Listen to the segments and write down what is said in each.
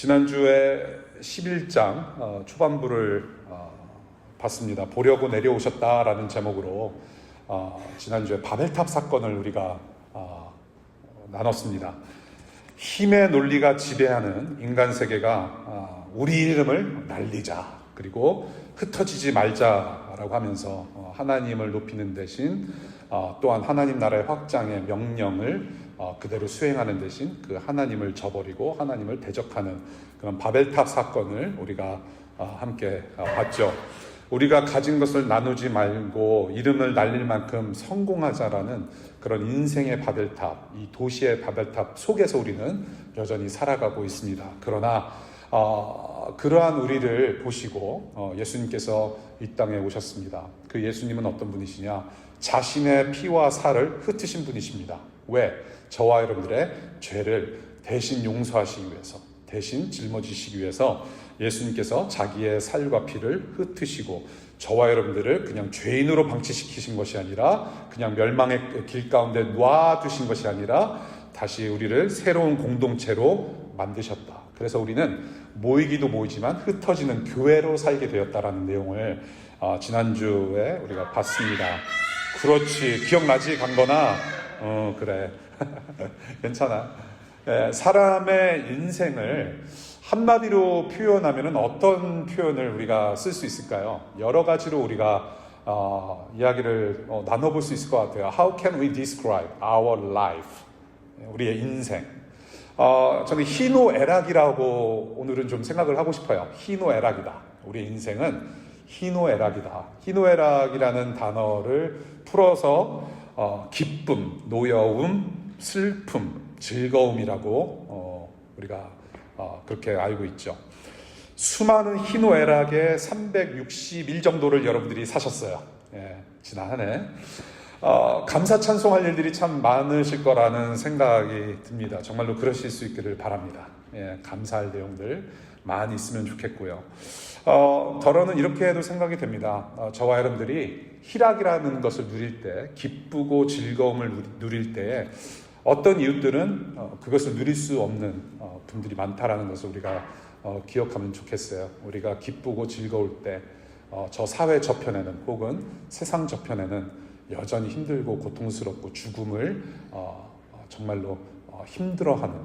지난주에 11장 초반부를 봤습니다. 보려고 내려오셨다라는 제목으로 지난주에 바벨탑 사건을 우리가 나눴습니다. 힘의 논리가 지배하는 인간 세계가 우리 이름을 날리자, 그리고 흩어지지 말자라고 하면서 하나님을 높이는 대신 또한 하나님 나라의 확장의 명령을 그대로 수행하는 대신 그 하나님을 저버리고 하나님을 대적하는 그런 바벨탑 사건을 우리가 함께 봤죠. 우리가 가진 것을 나누지 말고 이름을 날릴 만큼 성공하자라는 그런 인생의 바벨탑, 이 도시의 바벨탑 속에서 우리는 여전히 살아가고 있습니다. 그러나 그러한 우리를 보시고 예수님께서 이 땅에 오셨습니다. 그 예수님은 어떤 분이시냐? 자신의 피와 살을 흩으신 분이십니다. 왜? 저와 여러분들의 죄를 대신 용서하시기 위해서, 대신 짊어지시기 위해서 예수님께서 자기의 살과 피를 흩으시고 저와 여러분들을 그냥 죄인으로 방치시키신 것이 아니라, 그냥 멸망의 길 가운데 놔두신 것이 아니라 다시 우리를 새로운 공동체로 만드셨다. 그래서 우리는 모이기도 모이지만 흩어지는 교회로 살게 되었다라는 내용을 지난주에 우리가 봤습니다. 그렇지, 기억나지? 강건아? 그래. 괜찮아. 사람의 인생을 한마디로 표현하면 어떤 표현을 우리가 쓸 수 있을까요? 여러 가지로 우리가 이야기를 나눠볼 수 있을 것 같아요. How can we describe our life? 우리의 인생. 저는 희노애락이라고 오늘은 좀 생각을 하고 싶어요. 희노애락이다. 우리의 인생은 희노애락이다. 희노애락이라는 단어를 풀어서 기쁨, 노여움, 슬픔, 즐거움이라고 우리가 그렇게 알고 있죠. 수많은 희노애락의 360일 정도를 여러분들이 사셨어요. 지난 한 해. 감사 찬송할 일들이 참 많으실 거라는 생각이 듭니다. 정말로 그러실 수 있기를 바랍니다. 감사할 내용들 많이 있으면 좋겠고요. 더러는 이렇게 해도 생각이 됩니다. 저와 여러분들이 희락이라는 것을 누릴 때, 기쁘고 즐거움을 누릴 때에 어떤 이웃들은 그것을 누릴 수 없는 분들이 많다라는 것을 우리가 기억하면 좋겠어요. 우리가 기쁘고 즐거울 때 저 사회 저편에는 혹은 세상 저편에는 여전히 힘들고 고통스럽고 죽음을 정말로 힘들어하는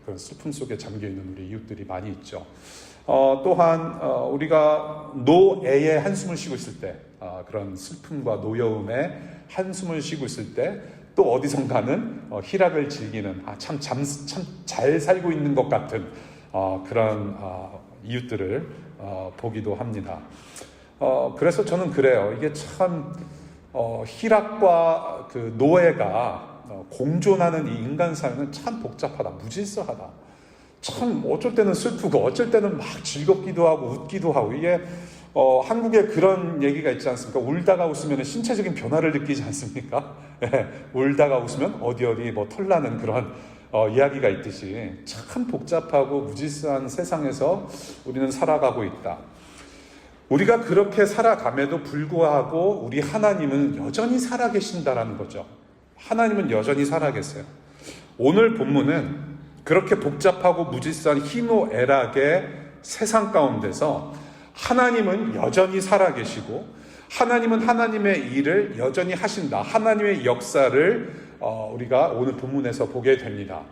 그런 슬픔 속에 잠겨있는 우리 이웃들이 많이 있죠. 또한 우리가 노애의 한숨을 쉬고 있을 때, 그런 슬픔과 노여움에 한숨을 쉬고 있을 때 또 어디선가는 희락을 즐기는 참 잘 살고 있는 것 같은 그런 이웃들을 보기도 합니다. 그래서 저는 그래요. 이게 참 희락과 그 노예가 공존하는 이 인간 삶은 참 복잡하다, 무질서하다. 참 어쩔 때는 슬프고 어쩔 때는 막 즐겁기도 하고 웃기도 하고, 이게 한국에 그런 얘기가 있지 않습니까? 울다가 웃으면 신체적인 변화를 느끼지 않습니까? 울다가 웃으면 어디 뭐 털나는 그런 이야기가 있듯이 참 복잡하고 무질서한 세상에서 우리는 살아가고 있다. 우리가 그렇게 살아감에도 불구하고 우리 하나님은 여전히 살아계신다라는 거죠. 하나님은 여전히 살아계세요. 오늘 본문은 그렇게 복잡하고 무질서한 희노애락의 세상 가운데서 하나님은 여전히 살아계시고 하나님은 하나님의 일을 여전히 하신다. 하나님의 역사를 우리가 오늘 본문에서 보게 됩니다.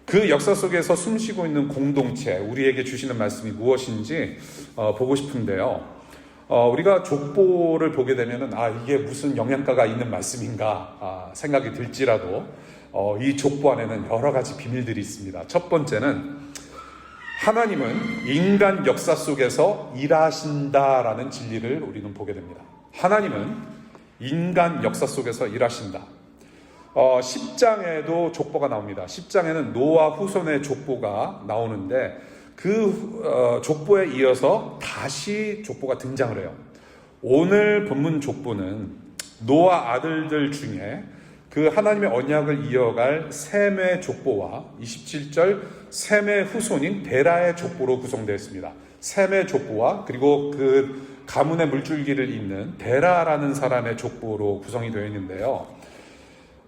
그 역사 속에서 숨쉬고 있는 공동체, 우리에게 주시는 말씀이 무엇인지 보고 싶은데요. 우리가 족보를 보게 되면 이게 무슨 영양가가 있는 말씀인가 생각이 들지라도 이 족보 안에는 여러 가지 비밀들이 있습니다. 첫 번째는 하나님은 인간 역사 속에서 일하신다라는 진리를 우리는 보게 됩니다. 하나님은 인간 역사 속에서 일하신다. 10장에도 족보가 나옵니다. 10장에는 노아 후손의 족보가 나오는데 그 족보에 이어서 다시 족보가 등장을 해요. 오늘 본문 족보는 노아 아들들 중에 그 하나님의 언약을 이어갈 셈의 족보와 27절 셈의 후손인 데라의 족보로 구성되어 있습니다. 셈의 족보와 그리고 그 가문의 물줄기를 잇는 데라라는 사람의 족보로 구성이 되어 있는데요.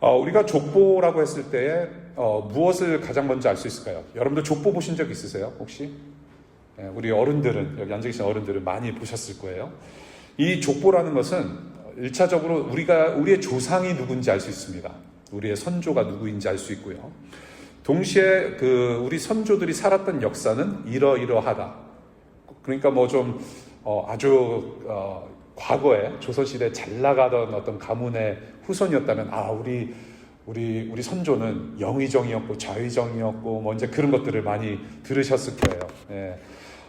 우리가 족보라고 했을 때에 무엇을 가장 먼저 알 수 있을까요? 여러분들 족보 보신 적 있으세요? 혹시? 우리 어른들은, 여기 앉아 계신 어른들은 많이 보셨을 거예요. 이 족보라는 것은 1차적으로 우리의 조상이 누군지 알 수 있습니다. 우리의 선조가 누구인지 알 수 있고요. 동시에 우리 선조들이 살았던 역사는 이러이러하다. 그러니까 아주 과거에 조선시대에 잘 나가던 어떤 가문의 후손이었다면, 우리 선조는 영의정이었고 좌의정이었고 이제 그런 것들을 많이 들으셨을 거예요. 예.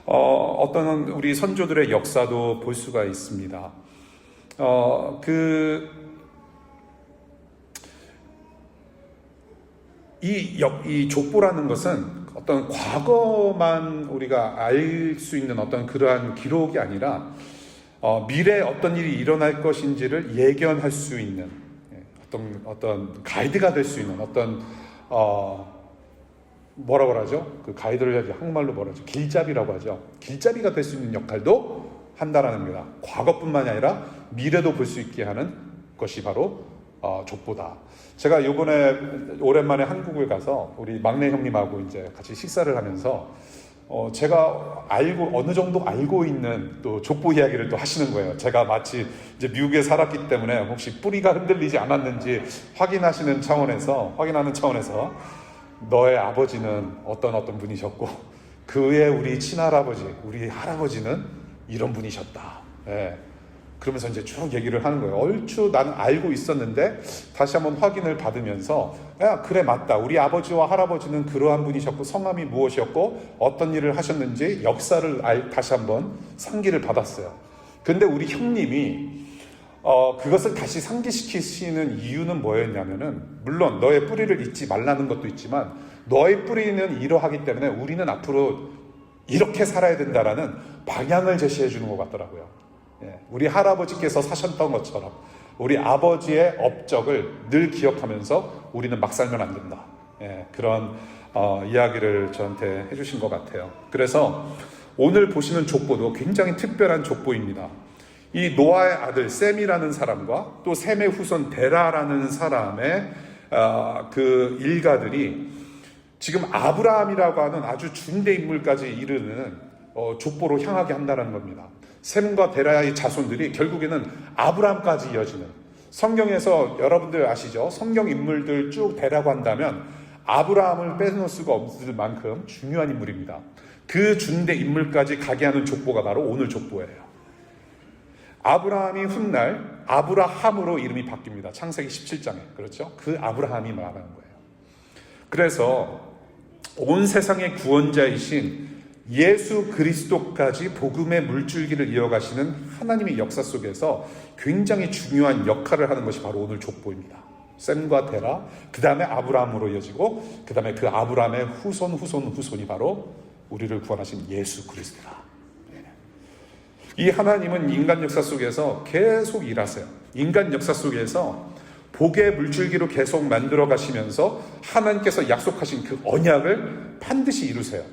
어떤 우리 선조들의 역사도 볼 수가 있습니다. 이 족보라는 것은 어떤 과거만 우리가 알 수 있는 어떤 그러한 기록이 아니라 미래에 어떤 일이 일어날 것인지를 예견할 수 있는 어떤 가이드가 될 수 있는 어떤 뭐라고 하죠? 그 가이드를 한국말로 뭐라 하죠? 길잡이라고 하죠. 길잡이가 될 수 있는 역할도 한다라는 겁니다. 과거뿐만이 아니라 미래도 볼 수 있게 하는 것이 바로 족보다. 제가 이번에 오랜만에 한국을 가서 우리 막내 형님하고 이제 같이 식사를 하면서 제가 어느 정도 알고 있는 또 족보 이야기를 또 하시는 거예요. 제가 마치 이제 미국에 살았기 때문에 혹시 뿌리가 흔들리지 않았는지 확인하는 차원에서 너의 아버지는 어떤 분이셨고 그의 우리 친할아버지, 우리 할아버지는 이런 분이셨다. 예. 그러면서 이제 쭉 얘기를 하는 거예요. 얼추 나는 알고 있었는데 다시 한번 확인을 받으면서 그래 맞다. 우리 아버지와 할아버지는 그러한 분이셨고 성함이 무엇이었고 어떤 일을 하셨는지 역사를 다시 한번 상기를 받았어요. 근데 우리 형님이 그것을 다시 상기시키시는 이유는 뭐였냐면은 물론 너의 뿌리를 잊지 말라는 것도 있지만 너의 뿌리는 이러하기 때문에 우리는 앞으로 이렇게 살아야 된다라는 방향을 제시해 주는 것 같더라고요. 우리 할아버지께서 사셨던 것처럼 우리 아버지의 업적을 늘 기억하면서 우리는 막 살면 안 된다. 그런 이야기를 저한테 해주신 것 같아요. 그래서 오늘 보시는 족보도 굉장히 특별한 족보입니다. 이 노아의 아들 셈이라는 사람과 또 셈의 후손 데라라는 사람의 그 일가들이 지금 아브라함이라고 하는 아주 중대 인물까지 이르는 족보로 향하게 한다는 겁니다. 셈과 데라의 자손들이 결국에는 아브라함까지 이어지는, 성경에서 여러분들 아시죠? 성경 인물들 쭉 대라고 한다면 아브라함을 빼놓을 수가 없을 만큼 중요한 인물입니다. 그 중대 인물까지 가게 하는 족보가 바로 오늘 족보예요. 아브라함이 훗날 아브라함으로 이름이 바뀝니다. 창세기 17장에. 그렇죠? 그 아브라함이 말하는 거예요. 그래서 온 세상의 구원자이신 예수 그리스도까지 복음의 물줄기를 이어가시는 하나님의 역사 속에서 굉장히 중요한 역할을 하는 것이 바로 오늘 족보입니다. 셈과 데라, 그 다음에 아브라함으로 이어지고 그 다음에 그 아브라함의 후손이 바로 우리를 구원하신 예수 그리스도다. 이 하나님은 인간 역사 속에서 계속 일하세요. 인간 역사 속에서 복의 물줄기로 계속 만들어 가시면서 하나님께서 약속하신 그 언약을 반드시 이루세요.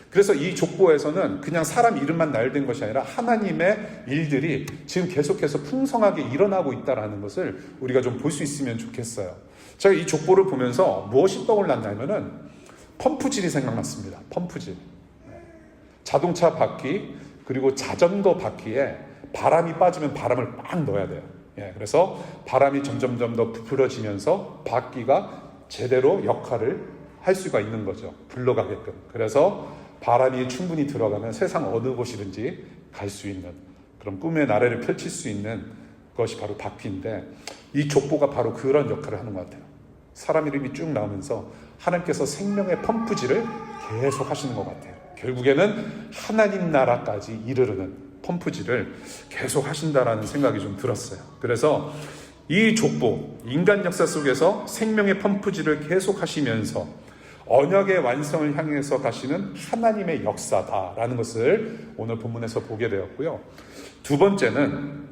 그래서 이 족보에서는 그냥 사람 이름만 나열된 것이 아니라 하나님의 일들이 지금 계속해서 풍성하게 일어나고 있다는 것을 우리가 좀 볼 수 있으면 좋겠어요. 제가 이 족보를 보면서 무엇이 떠올랐냐면은 펌프질이 생각났습니다. 펌프질. 자동차 바퀴 그리고 자전거 바퀴에 바람이 빠지면 바람을 막 넣어야 돼요. 그래서 바람이 점점 더 부풀어지면서 바퀴가 제대로 역할을 할 수가 있는 거죠. 굴러가게끔. 그래서 바람이 충분히 들어가면 세상 어느 곳이든지 갈 수 있는 그런 꿈의 나래를 펼칠 수 있는 것이 바로 바퀴인데 이 족보가 바로 그런 역할을 하는 것 같아요. 사람 이름이 쭉 나오면서 하나님께서 생명의 펌프질을 계속 하시는 것 같아요. 결국에는 하나님 나라까지 이르르는 펌프질을 계속 하신다라는 생각이 좀 들었어요. 그래서 이 족보, 인간 역사 속에서 생명의 펌프질을 계속 하시면서 언약의 완성을 향해서 가시는 하나님의 역사다라는 것을 오늘 본문에서 보게 되었고요. 두 번째는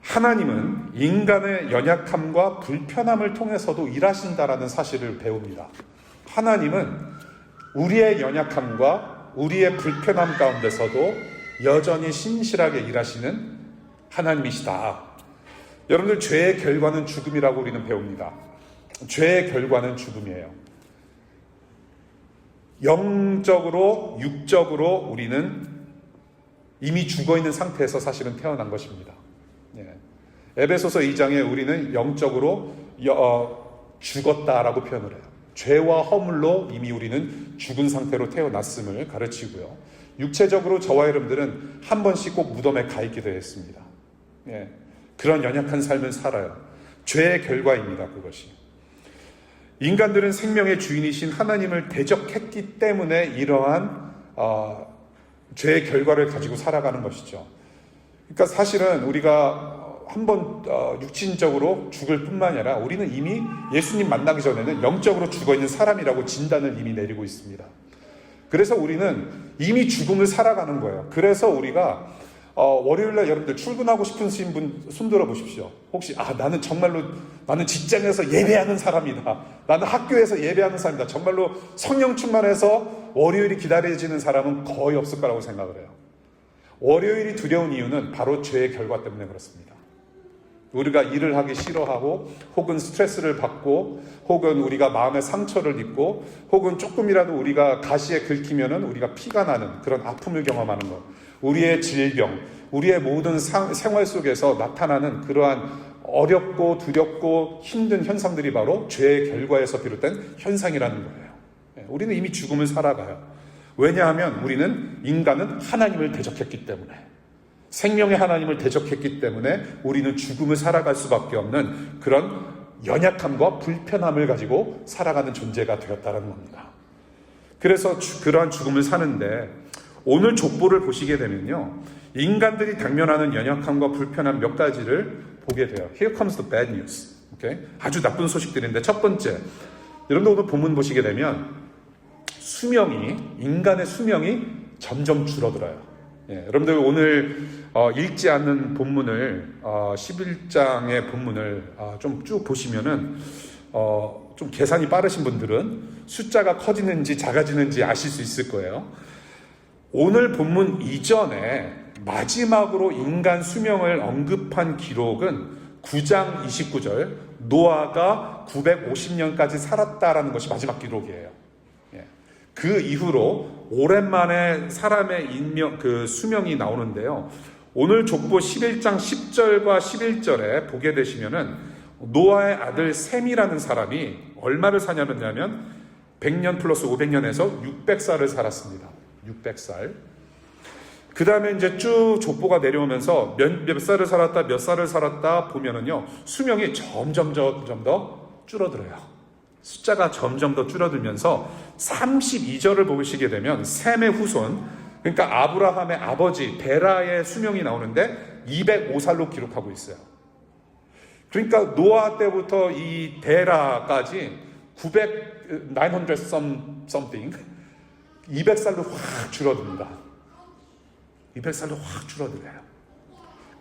하나님은 인간의 연약함과 불편함을 통해서도 일하신다라는 사실을 배웁니다. 하나님은 우리의 연약함과 우리의 불편함 가운데서도 여전히 신실하게 일하시는 하나님이시다. 여러분들 죄의 결과는 죽음이라고 우리는 배웁니다. 죄의 결과는 죽음이에요. 영적으로, 육적으로 우리는 이미 죽어있는 상태에서 사실은 태어난 것입니다. 예. 에베소서 2장에 우리는 영적으로 죽었다라고 표현을 해요. 죄와 허물로 이미 우리는 죽은 상태로 태어났음을 가르치고요. 육체적으로 저와 여러분들은 한 번씩 꼭 무덤에 가 있게 되어 있습니다. 예. 그런 연약한 삶을 살아요. 죄의 결과입니다. 그것이. 인간들은 생명의 주인이신 하나님을 대적했기 때문에 이러한 죄의 결과를 가지고 살아가는 것이죠. 그러니까 사실은 우리가 한번 육신적으로 죽을 뿐만 아니라 우리는 이미 예수님 만나기 전에는 영적으로 죽어있는 사람이라고 진단을 이미 내리고 있습니다. 그래서 우리는 이미 죽음을 살아가는 거예요. 그래서 우리가 월요일날 여러분들 출근하고 싶으신 분 손들어 보십시오. 혹시 나는 정말로 나는 직장에서 예배하는 사람이다. 나는 학교에서 예배하는 사람이다. 정말로 성령 충만해서 월요일이 기다려지는 사람은 거의 없을 거라고 생각을 해요. 월요일이 두려운 이유는 바로 죄의 결과 때문에 그렇습니다. 우리가 일을 하기 싫어하고 혹은 스트레스를 받고 혹은 우리가 마음의 상처를 입고 혹은 조금이라도 우리가 가시에 긁히면은 우리가 피가 나는 그런 아픔을 경험하는 것, 우리의 질병, 우리의 모든 생활 속에서 나타나는 그러한 어렵고 두렵고 힘든 현상들이 바로 죄의 결과에서 비롯된 현상이라는 거예요. 우리는 이미 죽음을 살아가요. 왜냐하면 우리는 인간은 하나님을 대적했기 때문에, 생명의 하나님을 대적했기 때문에 우리는 죽음을 살아갈 수밖에 없는 그런 연약함과 불편함을 가지고 살아가는 존재가 되었다는 겁니다. 그래서 그러한 죽음을 사는데 오늘 족보를 보시게 되면요, 인간들이 당면하는 연약함과 불편함 몇 가지를 보게 돼요. Here comes the bad news. Okay? 아주 나쁜 소식들인데, 첫 번째, 여러분들 오늘 본문 보시게 되면 인간의 수명이 점점 줄어들어요. 예, 여러분들 오늘 읽지 않는 본문을 11장의 본문을 좀 쭉 보시면은 좀 계산이 빠르신 분들은 숫자가 커지는지 작아지는지 아실 수 있을 거예요. 오늘 본문 이전에 마지막으로 인간 수명을 언급한 기록은 9장 29절 노아가 950년까지 살았다라는 것이 마지막 기록이에요. 예. 그 이후로 오랜만에 사람의 수명이 나오는데요. 오늘 족보 11장 10절과 11절에 보게 되시면은 노아의 아들 셈이라는 사람이 얼마를 사냐면 100년 플러스 500년에서 600살을 살았습니다. 600살. 그 다음에 이제 쭉 족보가 내려오면서 몇 살을 살았다, 몇 살을 살았다 보면은요, 수명이 점점 더 줄어들어요. 숫자가 점점 더 줄어들면서 32절을 보시게 되면 셈의 후손, 그러니까 아브라함의 아버지 베라의 수명이 나오는데 205살로 기록하고 있어요. 그러니까 노아 때부터 이 베라까지 900 something 200살로 확 줄어듭니다. 200살로 확 줄어들어요.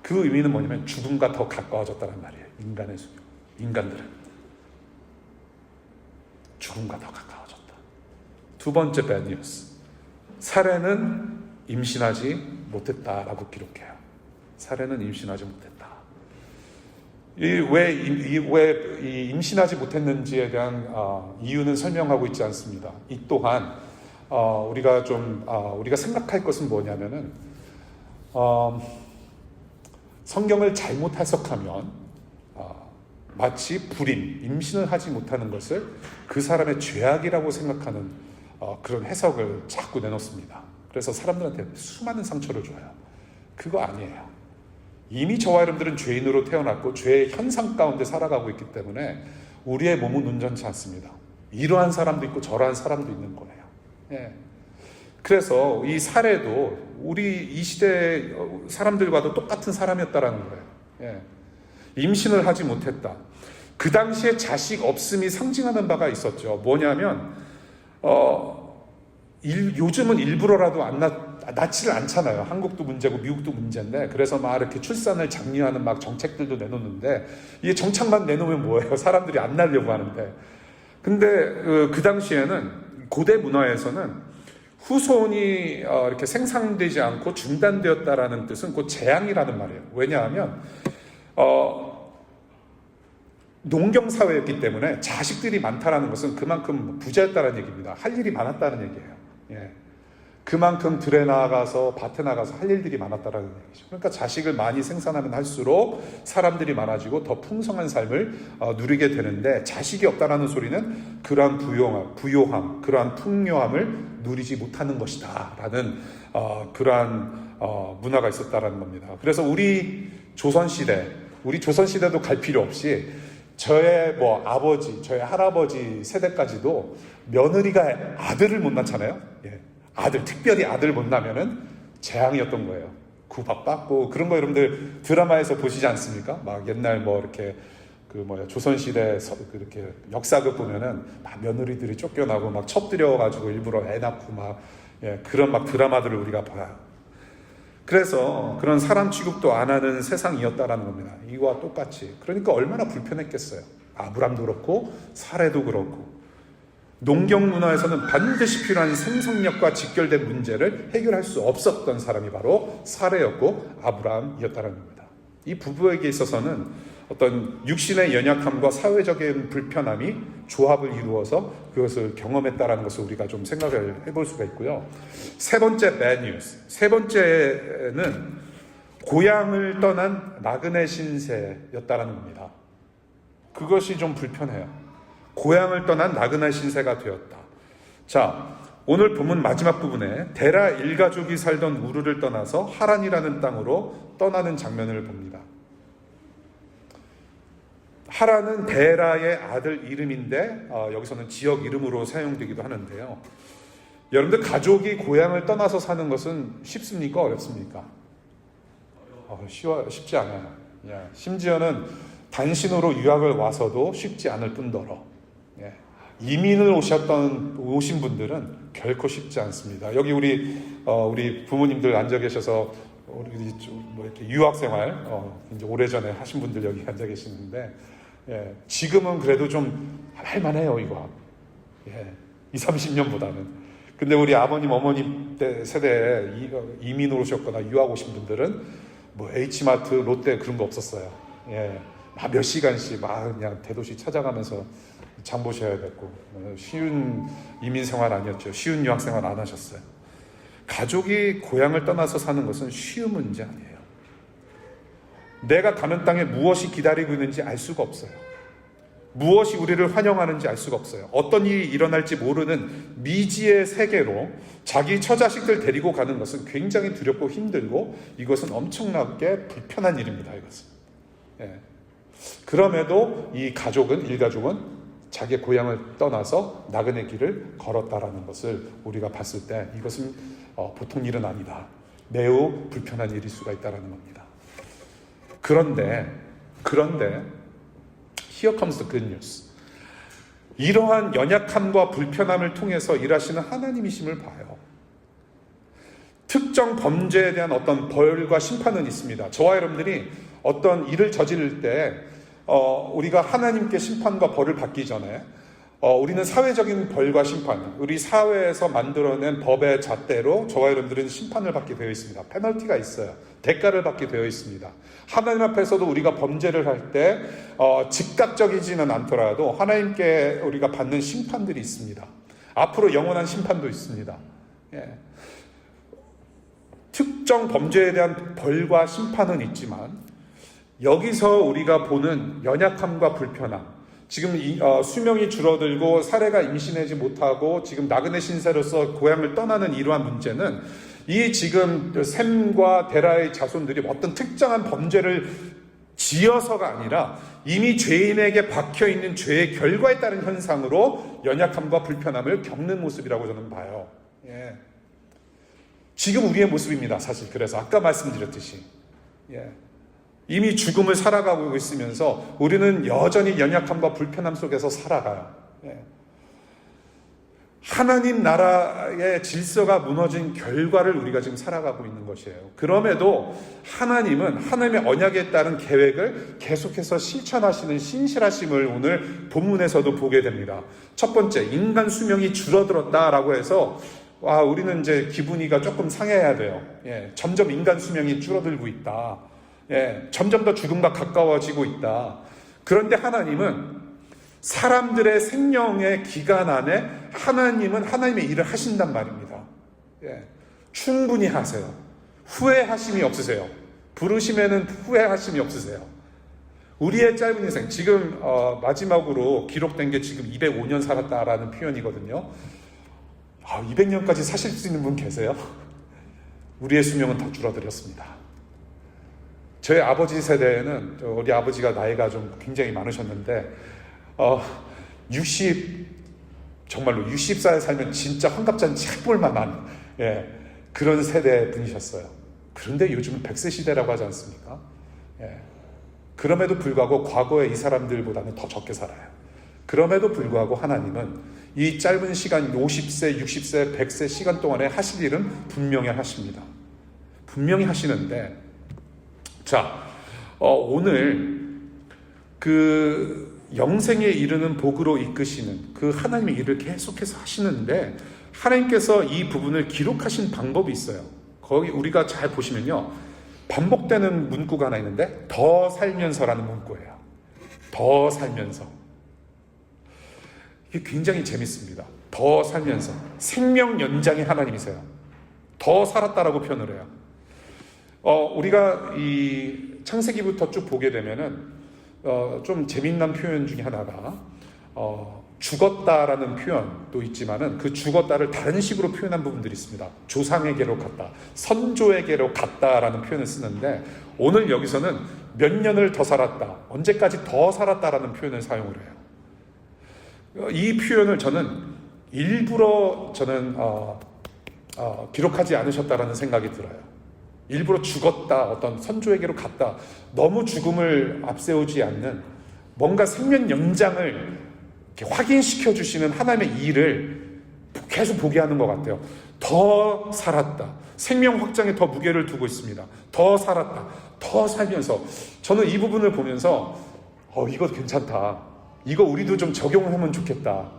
그 의미는 뭐냐면 죽음과 더 가까워졌다는 말이에요. 인간의 수명, 인간들은 죽음과 더 가까워졌다. 두 번째 bad news, 사례는 임신하지 못했다라고 기록해요. 사례는 임신하지 못했다. 왜 임신하지 못했는지에 대한 이유는 설명하고 있지 않습니다. 이 또한 우리가 생각할 것은 뭐냐면은 성경을 잘못 해석하면 마치 임신을 하지 못하는 것을 그 사람의 죄악이라고 생각하는 그런 해석을 자꾸 내놓습니다. 그래서 사람들한테 수많은 상처를 줘요. 그거 아니에요. 이미 저와 여러분들은 죄인으로 태어났고 죄의 현상 가운데 살아가고 있기 때문에 우리의 몸은 온전치 않습니다. 이러한 사람도 있고 저러한 사람도 있는 거예요. 예. 그래서 이 사례도 우리 이 시대 사람들과도 똑같은 사람이었다라는 거예요. 예. 임신을 하지 못했다. 그 당시에 자식 없음이 상징하는 바가 있었죠. 뭐냐면 요즘은 일부러라도 낳지를 않잖아요. 한국도 문제고 미국도 문제인데, 그래서 막 이렇게 출산을 장려하는 막 정책들도 내놓는데, 이게 정책만 내놓으면 뭐예요? 사람들이 안 낳으려고 하는데. 근데 그 당시에는 고대 문화에서는 후손이 이렇게 생산되지 않고 중단되었다라는 뜻은 곧 재앙이라는 말이에요. 왜냐하면 농경 사회였기 때문에 자식들이 많다라는 것은 그만큼 부자였다는 얘기입니다. 할 일이 많았다는 얘기예요. 예. 그만큼 들에 나가서 밭에 나가서 할 일들이 많았다라는 얘기죠. 그러니까 자식을 많이 생산하면 할수록 사람들이 많아지고 더 풍성한 삶을 누리게 되는데, 자식이 없다라는 소리는 그러한 부요함, 그러한 풍요함을 누리지 못하는 것이다 라는 그러한 문화가 있었다라는 겁니다. 그래서 우리 조선시대도 갈 필요 없이 저의 아버지, 저의 할아버지 세대까지도 며느리가 아들을 못 낳잖아요. 예. 특별히 아들 못 낳으면은 재앙이었던 거예요. 구박받고 그런 거 여러분들 드라마에서 보시지 않습니까? 막 옛날 이렇게 조선시대 그렇게 역사극 보면은 막 며느리들이 쫓겨나고 막 첩들여가지고 일부러 애 낳고 그런 드라마들을 우리가 봐요. 그래서 그런 사람 취급도 안 하는 세상이었다라는 겁니다. 이거와 똑같이. 그러니까 얼마나 불편했겠어요. 아브람도 그렇고 사례도 그렇고. 농경 문화에서는 반드시 필요한 생성력과 직결된 문제를 해결할 수 없었던 사람이 바로 사례였고 아브라함이었다는 겁니다. 이 부부에게 있어서는 어떤 육신의 연약함과 사회적인 불편함이 조합을 이루어서 그것을 경험했다는 것을 우리가 좀 생각을 해볼 수가 있고요. 세 번째 bad news. 세 번째는 고향을 떠난 나그네 신세였다는 겁니다. 그것이 좀 불편해요. 고향을 떠난 나그네 신세가 되었다. 자, 오늘 본문 마지막 부분에 데라 일가족이 살던 우르를 떠나서 하란이라는 땅으로 떠나는 장면을 봅니다. 하란은 데라의 아들 이름인데 여기서는 지역 이름으로 사용되기도 하는데요. 여러분들 가족이 고향을 떠나서 사는 것은 쉽습니까? 어렵습니까? 쉽지 않아요. 심지어는 단신으로 유학을 와서도 쉽지 않을 뿐더러 이민을 오신 분들은 결코 쉽지 않습니다. 여기 우리 부모님들 앉아 계셔서 이렇게 유학 생활 이제 오래전에 하신 분들 여기 앉아 계시는데 지금은 그래도 좀 할만해요 이거. 20, 30년보다는. 근데 우리 아버님 어머님 때 세대에 이민 오셨거나 유학 오신 분들은 H마트, 롯데 그런 거 없었어요. 몇 시간씩 그냥 대도시 찾아가면서 장 보셔야 됐고 쉬운 이민 생활 아니었죠. 쉬운 유학 생활 안 하셨어요. 가족이 고향을 떠나서 사는 것은 쉬운 문제 아니에요. 내가 가는 땅에 무엇이 기다리고 있는지 알 수가 없어요. 무엇이 우리를 환영하는지 알 수가 없어요. 어떤 일이 일어날지 모르는 미지의 세계로 자기 처자식들 데리고 가는 것은 굉장히 두렵고 힘들고 이것은 엄청나게 불편한 일입니다. 이것은. 그럼에도 이 일가족은 자기 고향을 떠나서 나그네 길을 걸었다라는 것을 우리가 봤을 때 이것은 보통 일은 아니다. 매우 불편한 일일 수가 있다는 겁니다. 그런데 Here comes the good news. 이러한 연약함과 불편함을 통해서 일하시는 하나님이심을 봐요. 특정 범죄에 대한 어떤 벌과 심판은 있습니다. 저와 여러분들이 어떤 일을 저지를 때 우리가 하나님께 심판과 벌을 받기 전에 우리는 사회적인 벌과 심판, 우리 사회에서 만들어낸 법의 잣대로 저와 여러분들은 심판을 받게 되어 있습니다. 페널티가 있어요. 대가를 받게 되어 있습니다. 하나님 앞에서도 우리가 범죄를 할 때 즉각적이지는 않더라도 하나님께 우리가 받는 심판들이 있습니다. 앞으로 영원한 심판도 있습니다. 특정 범죄에 대한 벌과 심판은 있지만 여기서 우리가 보는 연약함과 불편함, 지금 수명이 줄어들고 사례가 임신하지 못하고 지금 나그네 신세로서 고향을 떠나는 이러한 문제는 이 지금 셈과 데라의 자손들이 어떤 특정한 범죄를 지어서가 아니라 이미 죄인에게 박혀있는 죄의 결과에 따른 현상으로 연약함과 불편함을 겪는 모습이라고 저는 봐요. 지금 우리의 모습입니다. 사실 그래서 아까 말씀드렸듯이 이미 죽음을 살아가고 있으면서 우리는 여전히 연약함과 불편함 속에서 살아가요. 하나님 나라의 질서가 무너진 결과를 우리가 지금 살아가고 있는 것이에요. 그럼에도 하나님은 하나님의 언약에 따른 계획을 계속해서 실천하시는 신실하심을 오늘 본문에서도 보게 됩니다. 첫 번째, 인간 수명이 줄어들었다라고 해서 우리는 이제 기분이가 조금 상해야 돼요. 점점 인간 수명이 줄어들고 있다. 점점 더 죽음과 가까워지고 있다. 그런데 하나님은 사람들의 생명의 기간 안에 하나님은 하나님의 일을 하신단 말입니다. 예, 충분히 하세요. 후회하심이 없으세요. 부르심에는 후회하심이 없으세요. 우리의 짧은 인생, 지금 마지막으로 기록된 게 지금 205년 살았다라는 표현이거든요. 200년까지 사실 수 있는 분 계세요? 우리의 수명은 더 줄어들었습니다. 저희 아버지 세대에는, 우리 아버지가 나이가 좀 굉장히 많으셨는데 정말로 60살 살면 진짜 환갑잔치 해볼 만한 그런 세대 분이셨어요. 그런데 요즘은 100세 시대라고 하지 않습니까? 그럼에도 불구하고 과거에 이 사람들보다는 더 적게 살아요. 그럼에도 불구하고 하나님은 이 짧은 시간 50세, 60세, 100세 시간 동안에 하실 일은 분명히 하십니다. 분명히 하시는데, 자, 오늘 그 영생에 이르는 복으로 이끄시는 그 하나님의 일을 계속해서 하시는데, 하나님께서 이 부분을 기록하신 방법이 있어요. 거기 우리가 잘 보시면요, 반복되는 문구가 하나 있는데 더 살면서라는 문구예요. 더 살면서. 이게 굉장히 재밌습니다. 더 살면서. 생명 연장의 하나님이세요. 더 살았다라고 표현을 해요. 우리가 이 창세기부터 쭉 보게 되면은 좀 재미난 표현 중에 하나가 죽었다라는 표현도 있지만은 그 죽었다를 다른 식으로 표현한 부분들이 있습니다. 조상에게로 갔다, 선조에게로 갔다라는 표현을 쓰는데, 오늘 여기서는 몇 년을 더 살았다, 언제까지 더 살았다라는 표현을 사용을 해요. 이 표현을 일부러 기록하지 않으셨다라는 생각이 들어요. 일부러 죽었다, 어떤 선조에게로 갔다, 너무 죽음을 앞세우지 않는 뭔가 생명 연장을 확인시켜 주시는 하나님의 일을 계속 보게 하는 것 같아요. 더 살았다. 생명 확장에 더 무게를 두고 있습니다. 더 살았다. 더 살면서. 저는 이 부분을 보면서 이거 괜찮다. 이거 우리도 좀 적용하면 좋겠다.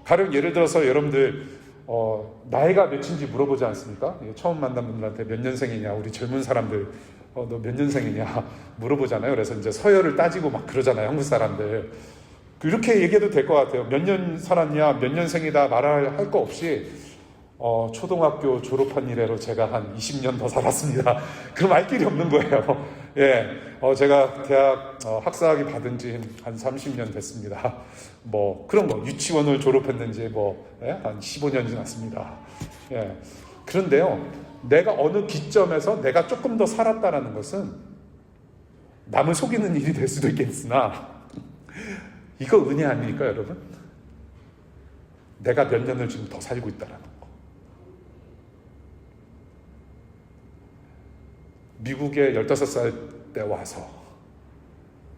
가령 예를 들어서 여러분들 나이가 몇인지 물어보지 않습니까? 처음 만난 분들한테 몇 년생이냐, 우리 젊은 사람들 너 몇 년생이냐 물어보잖아요. 그래서 이제 서열을 따지고 막 그러잖아요, 한국 사람들. 이렇게 얘기해도 될 것 같아요. 몇 년 살았냐, 몇 년생이다 말할 거 없이 초등학교 졸업한 이래로 제가 한 20년 더 살았습니다. 그럼 알 길이 없는 거예요. 제가 대학 학사학위 받은 지 한 30년 됐습니다. 그런 거, 유치원을 졸업했는지 한 15년 지났습니다. 그런데요, 내가 어느 기점에서 내가 조금 더 살았다라는 것은 남을 속이는 일이 될 수도 있겠으나, 이거 은혜 아닙니까, 여러분? 내가 몇 년을 지금 더 살고 있다라는 거. 미국에 15살 때 와서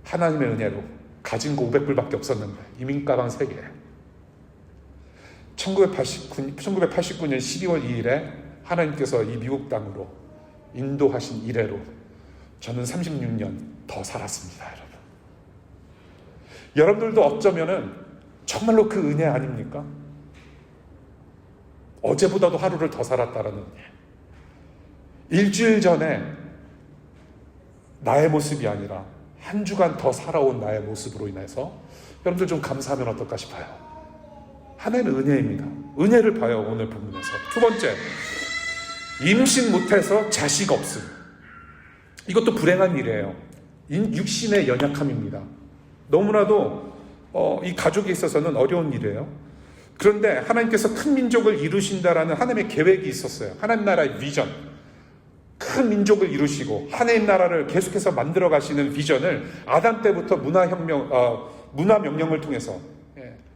하나님의 은혜로 가진 거 500불밖에 없었는데 이민가방 3개. 1989년 12월 2일에 하나님께서 이 미국 땅으로 인도하신 이래로 저는 36년 더 살았습니다, 여러분. 여러분들도 어쩌면은 정말로 그 은혜 아닙니까? 어제보다도 하루를 더 살았다라는 은혜. 일주일 전에 나의 모습이 아니라 한 주간 더 살아온 나의 모습으로 인해서 여러분들 좀 감사하면 어떨까 싶어요. 하나는 은혜입니다. 은혜를 봐요, 오늘 본문에서. 두 번째, 임신 못해서 자식 없음. 이것도 불행한 일이에요. 육신의 연약함입니다. 너무나도 이 가족에 있어서는 어려운 일이에요. 그런데 하나님께서 큰 민족을 이루신다라는 하나님의 계획이 있었어요. 하나님 나라의 비전, 큰 민족을 이루시고 하나님 나라를 계속해서 만들어 가시는 비전을 아담 때부터 문화 명령을 통해서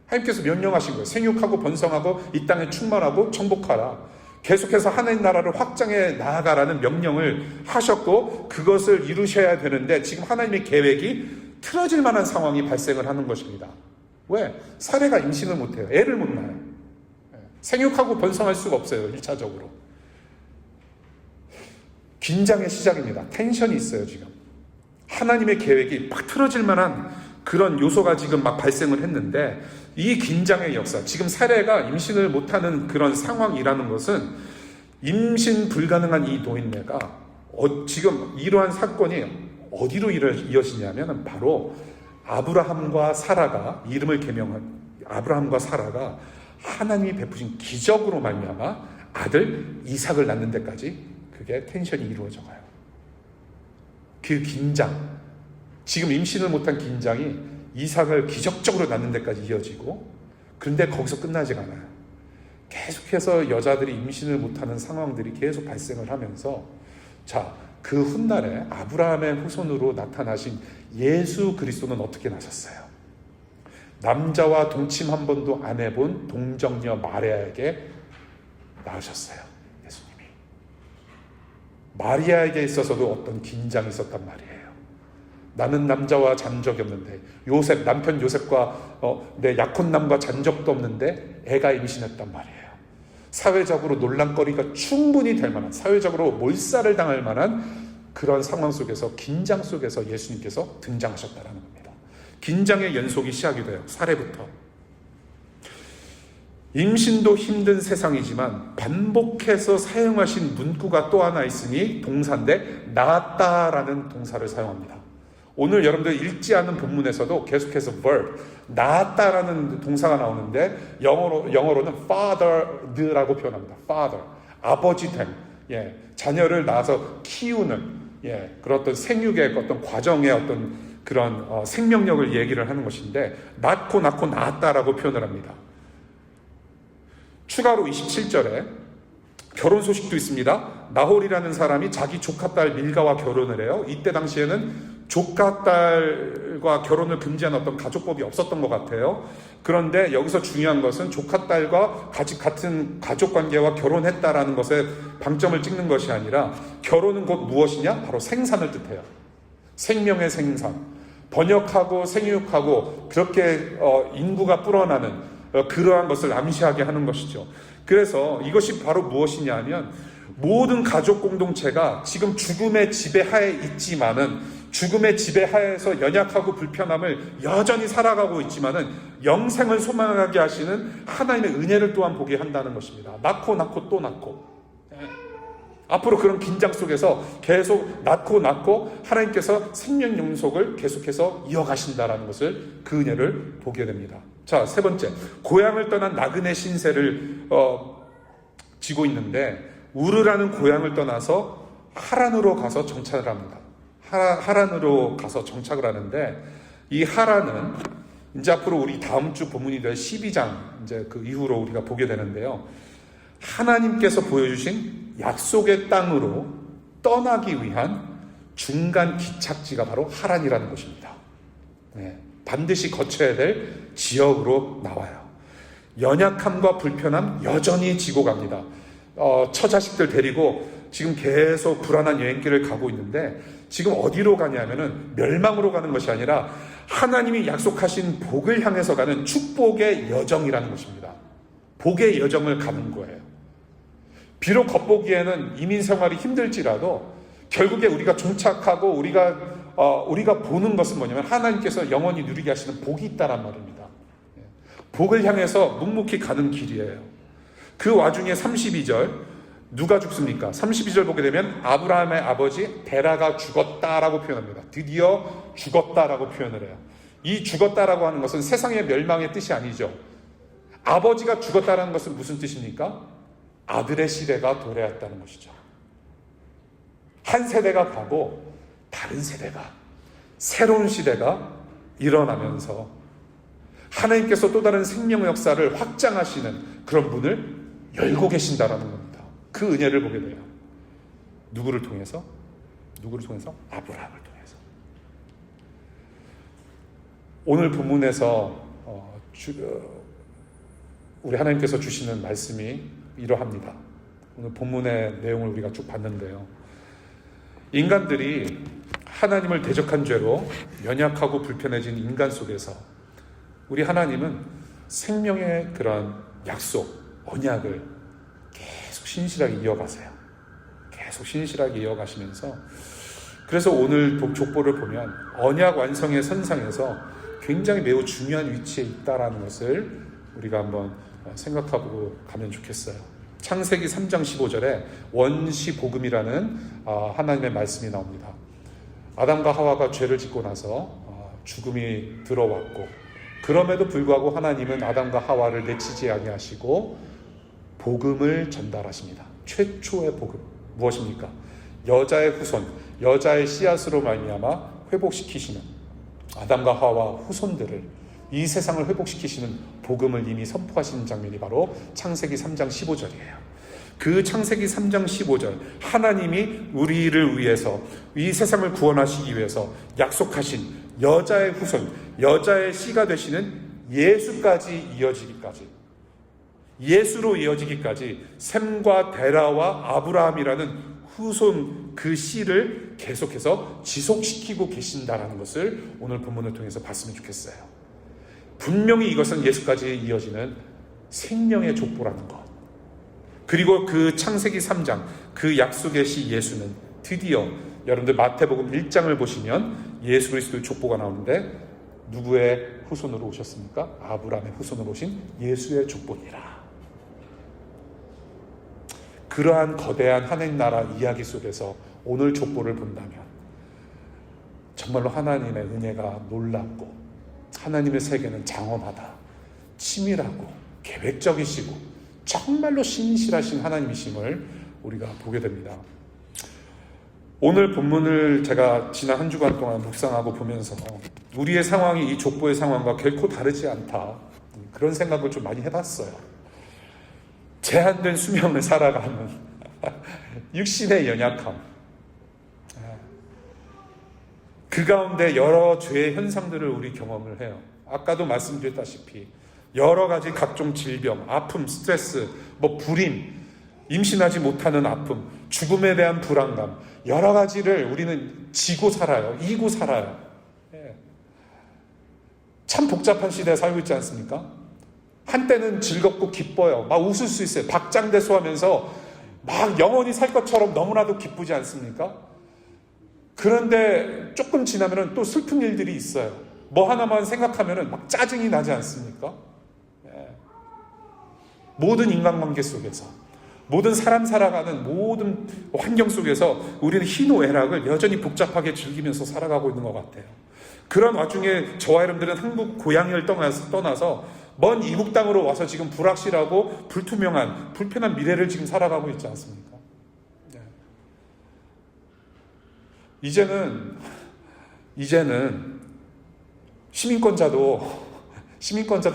하나님께서 명령하신 거예요. 생육하고 번성하고 이 땅에 충만하고 정복하라. 계속해서 하나님 나라를 확장해 나아가라는 명령을 하셨고, 그것을 이루셔야 되는데 지금 하나님의 계획이 틀어질 만한 상황이 발생을 하는 것입니다. 왜? 사례가 임신을 못해요. 애를 못 낳아요. 생육하고 번성할 수가 없어요, 1차적으로. 긴장의 시작입니다. 텐션이 있어요, 지금. 하나님의 계획이 막 틀어질 만한 그런 요소가 지금 막 발생을 했는데, 이 긴장의 역사, 지금 사례가 임신을 못하는 그런 상황이라는 것은 임신 불가능한 이 노인네가 지금 이러한 사건이 어디로 이어지냐면 바로 아브라함과 사라가 이름을 개명한 아브라함과 사라가 하나님이 베푸신 기적으로 말미암아 아들 이삭을 낳는 데까지 그게 텐션이 이루어져 가요. 그 긴장, 지금 임신을 못한 긴장이 이삭을 기적적으로 낳는 데까지 이어지고, 그런데 거기서 끝나지가 않아요. 계속해서 여자들이 임신을 못하는 상황들이 계속 발생을 하면서, 자, 그 훗날에 아브라함의 후손으로 나타나신 예수 그리스도는 어떻게 나셨어요? 남자와 동침 한 번도 안 해본 동정녀 마리아에게 나으셨어요. 예수님이. 마리아에게 있어서도 어떤 긴장이 있었단 말이에요. 나는 남자와 잔 적이 없는데, 요셉, 남편 요셉과 내 약혼남과 잔 적도 없는데 애가 임신했단 말이에요. 사회적으로 논란거리가 충분히 될 만한, 사회적으로 몰살을 당할 만한 그런 상황 속에서, 긴장 속에서 예수님께서 등장하셨다라는 겁니다. 긴장의 연속이 시작이 돼요. 사례부터. 임신도 힘든 세상이지만 반복해서 사용하신 문구가 또 하나 있으니 동사인데 낳았다라는 동사를 사용합니다. 오늘 여러분들 읽지 않은 본문에서도 계속해서 verb, 낳았다라는 동사가 나오는데 영어로는 fathered라고 표현합니다. father, 아버지 됨, 자녀를 낳아서 키우는, 그런 어떤 생육의 어떤 과정의 어떤 그런 생명력을 얘기를 하는 것인데, 낳고 낳았다라고 표현을 합니다. 추가로 27절에 결혼 소식도 있습니다. 나홀이라는 사람이 자기 조카딸 밀가와 결혼을 해요. 이때 당시에는 조카딸과 결혼을 금지한 어떤 가족법이 없었던 것 같아요. 그런데 여기서 중요한 것은 조카딸과 같은 가족관계와 결혼했다라는 것에 방점을 찍는 것이 아니라, 결혼은 곧 무엇이냐? 바로 생산을 뜻해요. 생명의 생산. 번역하고 생육하고 그렇게 인구가 불어나는 그러한 것을 암시하게 하는 것이죠. 그래서 이것이 바로 무엇이냐 하면, 모든 가족 공동체가 지금 죽음의 지배하에 있지만은, 죽음의 지배하에서 연약하고 불편함을 여전히 살아가고 있지만은 영생을 소망하게 하시는 하나님의 은혜를 또한 보게 한다는 것입니다. 낳고 또 낳고. 앞으로 그런 긴장 속에서 계속 낳고 하나님께서 생명 영속을 계속해서 이어가신다라는 것을, 그 은혜를 보게 됩니다. 자, 세 번째, 고향을 떠난 나그네 신세를 지고 있는데, 우르라는 고향을 떠나서 하란으로 가서 정착을 합니다. 하란으로 가서 정착을 하는데, 이 하란은 이제 앞으로 우리 다음 주 본문이 될 12장 이제 그 이후로 우리가 보게 되는데요. 하나님께서 보여주신 약속의 땅으로 떠나기 위한 중간 기착지가 바로 하란이라는 것입니다. 반드시 거쳐야 될 지역으로 나와요. 연약함과 불편함 여전히 지고 갑니다. 처자식들 데리고 지금 계속 불안한 여행길을 가고 있는데, 지금 어디로 가냐면은 멸망으로 가는 것이 아니라 하나님이 약속하신 복을 향해서 가는 축복의 여정이라는 것입니다. 복의 여정을 가는 거예요. 비록 겉보기에는 이민 생활이 힘들지라도 결국에 우리가 종착하고 우리가 보는 것은 뭐냐면, 하나님께서 영원히 누리게 하시는 복이 있다란 말입니다. 복을 향해서 묵묵히 가는 길이에요. 그 와중에 32절, 누가 죽습니까? 32절 보게 되면 아브라함의 아버지 데라가 죽었다라고 표현합니다. 드디어 죽었다라고 표현을 해요. 이 죽었다라고 하는 것은 세상의 멸망의 뜻이 아니죠. 아버지가 죽었다라는 것은 무슨 뜻입니까? 아들의 시대가 도래했다는 것이죠. 한 세대가 가고 다른 세대가, 새로운 시대가 일어나면서 하나님께서 또 다른 생명 역사를 확장하시는 그런 문을 열고 계신다라는 겁니다. 그 은혜를 보게 돼요. 누구를 통해서? 아브라함을 통해서. 오늘 본문에서 우리 하나님께서 주시는 말씀이 이러합니다. 오늘 본문의 내용을 우리가 쭉 봤는데요. 인간들이 하나님을 대적한 죄로 연약하고 불편해진 인간 속에서 우리 하나님은 생명의 그런 약속, 언약을 계속 신실하게 이어가세요. 계속 신실하게 이어가시면서, 그래서 오늘 족보를 보면 언약 완성의 선상에서 굉장히 매우 중요한 위치에 있다라는 것을 우리가 한번 생각하고 가면 좋겠어요. 창세기 3장 15절에 원시복음이라는 하나님의 말씀이 나옵니다. 아담과 하와가 죄를 짓고 나서 죽음이 들어왔고, 그럼에도 불구하고 하나님은 아담과 하와를 내치지 아니하시고 복음을 전달하십니다. 최초의 복음 무엇입니까? 여자의 후손, 여자의 씨앗으로 말미암아 회복시키시는, 아담과 하와 후손들을, 이 세상을 회복시키시는 복음을 이미 선포하시는 장면이 바로 창세기 3장 15절이에요. 그 창세기 3장 15절, 하나님이 우리를 위해서, 이 세상을 구원하시기 위해서 약속하신 여자의 후손, 여자의 씨가 되시는 예수까지 이어지기까지, 예수로 이어지기까지 셈과 데라와 아브라함이라는 후손, 그 씨를 계속해서 지속시키고 계신다라는 것을 오늘 본문을 통해서 봤으면 좋겠어요. 분명히 이것은 예수까지 이어지는 생명의 족보라는 것. 그리고 그 창세기 3장, 그 약속의 시 예수는 드디어, 여러분들 마태복음 1장을 보시면 예수 그리스도의 족보가 나오는데, 누구의 후손으로 오셨습니까? 아브라함의 후손으로 오신 예수의 족보니라. 그러한 거대한 하나님 나라 이야기 속에서 오늘 족보를 본다면 정말로 하나님의 은혜가 놀랍고, 하나님의 세계는 장엄하다, 치밀하고 계획적이시고 정말로 신실하신 하나님이심을 우리가 보게 됩니다. 오늘 본문을 제가 지난 한 주간 동안 묵상하고 보면서 우리의 상황이 이 족보의 상황과 결코 다르지 않다, 그런 생각을 좀 많이 해봤어요. 제한된 수명을 살아가는 육신의 연약함, 그 가운데 여러 죄의 현상들을 우리 경험을 해요. 아까도 말씀드렸다시피 여러 가지 각종 질병, 아픔, 스트레스, 불임, 임신하지 못하는 아픔, 죽음에 대한 불안감, 여러 가지를 우리는 지고 살아요. 이고 살아요. 참 복잡한 시대에 살고 있지 않습니까? 한때는 즐겁고 기뻐요. 막 웃을 수 있어요. 박장대소하면서 막 영원히 살 것처럼 너무나도 기쁘지 않습니까? 그런데 조금 지나면 또 슬픈 일들이 있어요. 뭐 하나만 생각하면 막 짜증이 나지 않습니까? 모든 인간관계 속에서, 모든 사람 살아가는 모든 환경 속에서 우리는 희노애락을 여전히 복잡하게 즐기면서 살아가고 있는 것 같아요. 그런 와중에 저와 여러분들은 한국 고향을 떠나서 먼 이국 땅으로 와서 지금 불확실하고 불투명한, 불편한 미래를 지금 살아가고 있지 않습니까? 이제는 시민권자도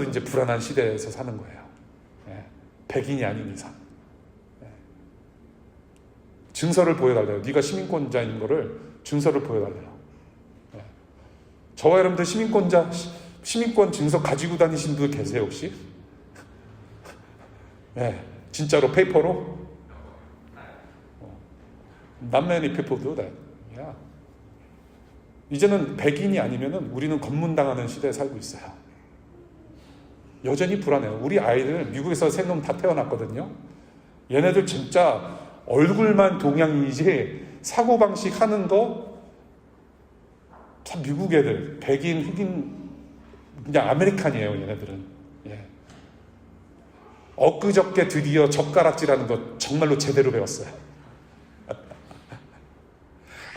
이제 불안한 시대에서 사는 거예요. 백인이 아닌 이상. 증서를 보여달래요. 네가 시민권자인 거를 증서를 보여달래요. 저와 여러분들 시민권 증서 가지고 다니신 분 계세요, 혹시? 진짜로 페이퍼로? Not many people do that. 이제는 백인이 아니면은 우리는 검문당하는 시대에 살고 있어요. 여전히 불안해요. 우리 아이들 미국에서 세 놈 다 태어났거든요. 얘네들 진짜 얼굴만 동양인이지 사고방식 하는 거 참 미국 애들, 백인, 흑인, 그냥 아메리칸이에요, 얘네들은. 엊그저께 드디어 젓가락질하는 거 정말로 제대로 배웠어요.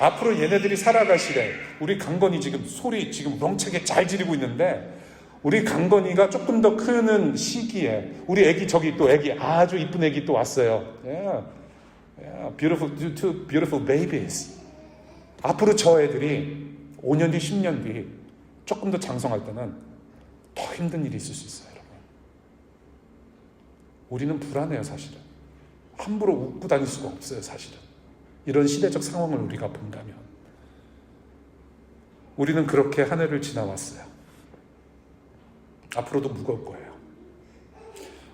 앞으로 얘네들이 살아갈 시대, 우리 강건이 소리 멍차게 잘 지르고 있는데, 우리 강건이가 조금 더 크는 시기에 우리 애기, 또 애기, 아주 이쁜 애기 또 왔어요. Two beautiful babies. 앞으로 저 애들이 5년 뒤, 10년 뒤 조금 더 장성할 때는 더 힘든 일이 있을 수 있어요, 여러분. 우리는 불안해요, 사실은. 함부로 웃고 다닐 수가 없어요, 사실은. 이런 시대적 상황을 우리가 본다면. 우리는 그렇게 한 해를 지나왔어요. 앞으로도 무거울 거예요.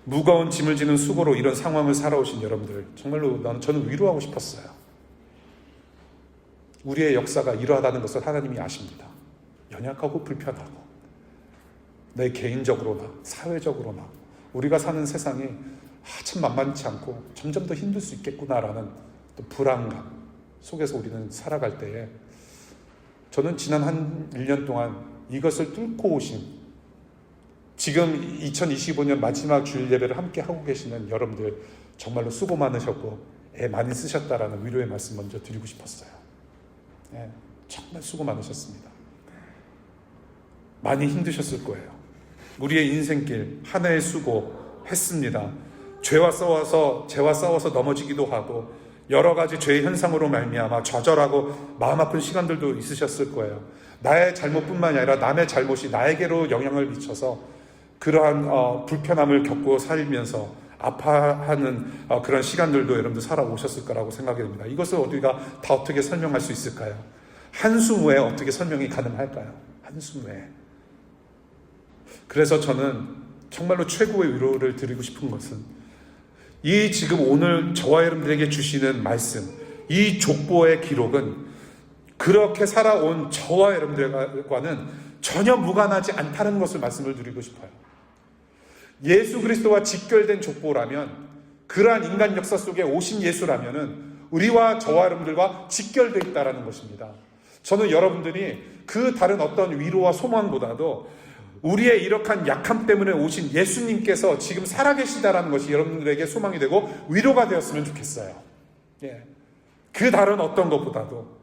무거운 짐을 지는 수고로 이런 상황을 살아오신 여러분들, 정말로 저는 위로하고 싶었어요. 우리의 역사가 이러하다는 것을 하나님이 아십니다. 연약하고 불편하고, 내 개인적으로나 사회적으로나 우리가 사는 세상이 참 만만치 않고 점점 더 힘들 수 있겠구나라는 또 불안감 속에서 우리는 살아갈 때에, 저는 지난 한 1년 동안 이것을 뚫고 오신, 지금 2025년 마지막 주일 예배를 함께 하고 계시는 여러분들 정말로 수고 많으셨고 애 많이 쓰셨다라는 위로의 말씀 먼저 드리고 싶었어요. 정말 수고 많으셨습니다. 많이 힘드셨을 거예요. 우리의 인생길 한 해의 수고 했습니다. 죄와 싸워서 넘어지기도 하고 여러 가지 죄의 현상으로 말미암아 좌절하고 마음 아픈 시간들도 있으셨을 거예요. 나의 잘못뿐만이 아니라 남의 잘못이 나에게로 영향을 미쳐서 그러한 불편함을 겪고 살면서 아파하는 그런 시간들도 여러분들 살아오셨을 거라고 생각이 됩니다. 이것을 우리가 다 어떻게 설명할 수 있을까요? 한숨 외에 어떻게 설명이 가능할까요? 한숨 외에. 그래서 저는 정말로 최고의 위로를 드리고 싶은 것은 이 지금 오늘 저와 여러분들에게 주시는 말씀, 이 족보의 기록은 그렇게 살아온 저와 여러분들과는 전혀 무관하지 않다는 것을 말씀을 드리고 싶어요. 예수 그리스도와 직결된 족보라면, 그러한 인간 역사 속에 오신 예수라면은 우리와 저와 여러분들과 직결되어 있다는 것입니다. 저는 여러분들이 그 다른 어떤 위로와 소망보다도 우리의 이러한 약함 때문에 오신 예수님께서 지금 살아계시다라는 것이 여러분들에게 소망이 되고 위로가 되었으면 좋겠어요. 그 다른 어떤 것보다도